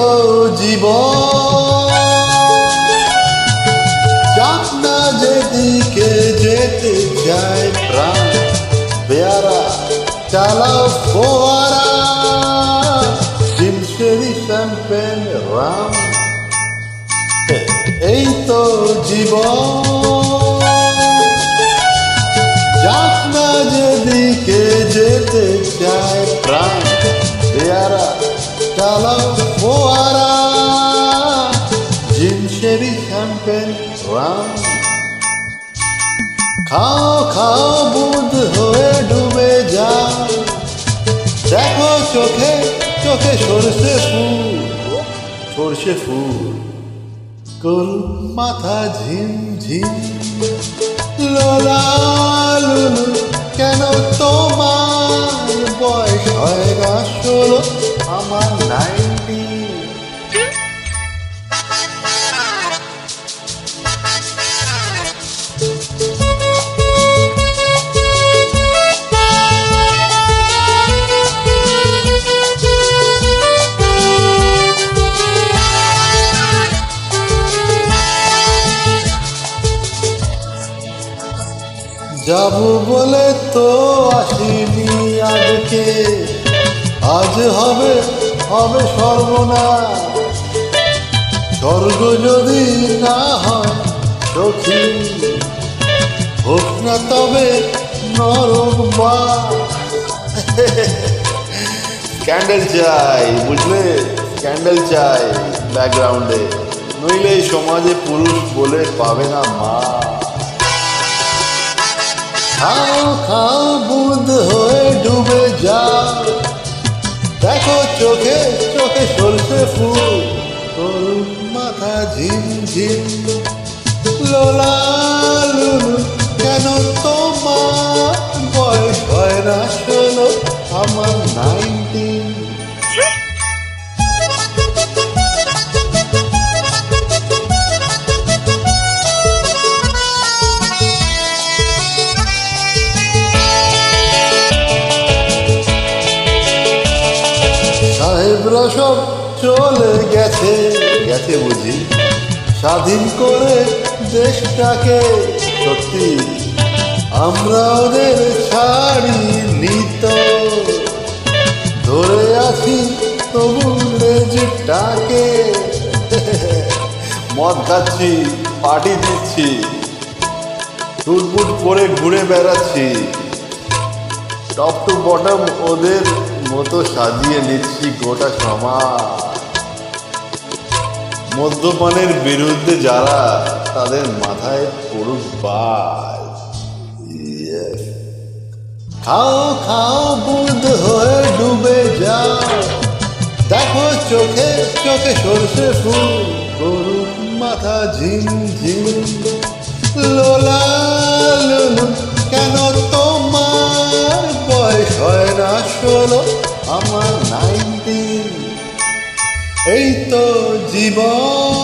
তো জীবন, যাক না যেদিকে যেতে চায় প্রাণ, পেয়ারা চালাও ফোয়ারা, জিমসেরি শ্যাম্পেন রাম। এই তো জীবন, যাক না যেদিকে যেতে চায় প্রাণ, পেয়ারা চালাও ফোয়ারা, জিমসেরি শ্যাম্পেন রাম। খাও খাও বুঁদ হয়ে ডুবে যাও, দেখো চোখে চোখে সরষে ফুল, সরষে ফুল। গোল মাথা ঝিমঝিম, লোলা লুলু, কেন তোমার বয়স হয় না 16, আমার 19। যাবো বলে তো আসিনি আজকে, আজ হবে হবে সর্বনাশ। স্বর্গ যদি না হয় সখী, হোক না তবে নরক বা। ক্যান্ডেল চাই, বুঝলে, ক্যান্ডেল চাই ব্যাকগ্রাউন্ডে, নইলে এই সমাজে পুরুষ বলে পাবে না মা। খাও খাও বুঁদ হয়ে ডুবে যাও, দেখো চোখে চোখে সরষে ফুল, তোর মাথা ঝিমঝিম, লোলা লুলু, কেন তোমার বয়স হয় না 16, আমার 19। সাহেবরা সব চলে গেছে, গেছে বুঝি, স্বাধীন করে দেশটাকে। সত্যি আমরা ওদের ছাড়িনি তো, ধরে আছি তবু লেজটাকে। মদ খাচ্ছি, পার্টি দিচ্ছি, টুটপুট করে ঘুরে বেড়াচ্ছি, টপ টু বটম ওদের মতো সাজিয়ে নিচ্ছি গোটা সমাজ। মদ্যপানের বিরুদ্ধে যারা, তাদের মাথায় পড়ুক বাজ। খাও খাও বুঁদ হয়ে ডুবে যাও, দেখো চোখে চোখে সরষে ফুল, গরুর মাথা ঝিমঝিম, লোলা লুলু, কেন তোমার বয়স হয় না 16, আমার 19। এই তো জীবন,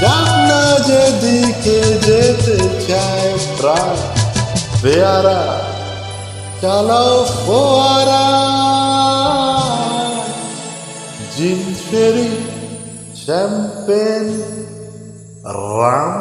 যাক না যেদিকে যেতে চায় প্রাণ, পেয়ারা চালাও ফোয়ারা, জিমসেরি শ্যাম্পেন রাম।